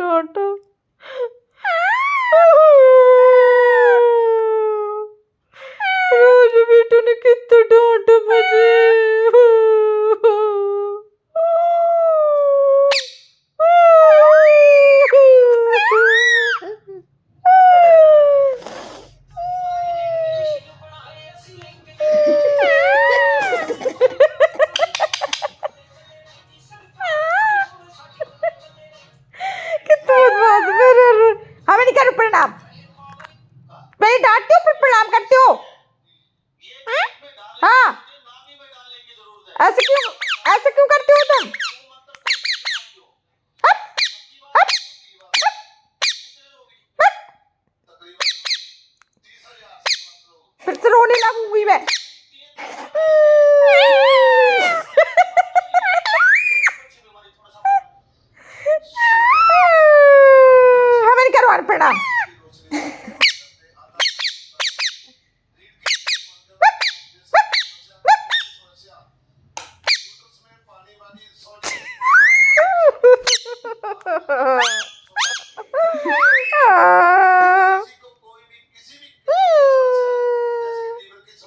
डांटा। राजू बेटा ने कितना डांटा मुझे। हमें नहीं करूँ प्रणाम, मेरी डांटती हो फिर प्रणाम करती हो। हाँ, ऐसे क्यों करती हो तुम? फिर से रोने लगूंगी मैं। हमें नहीं करवा प्रणाम।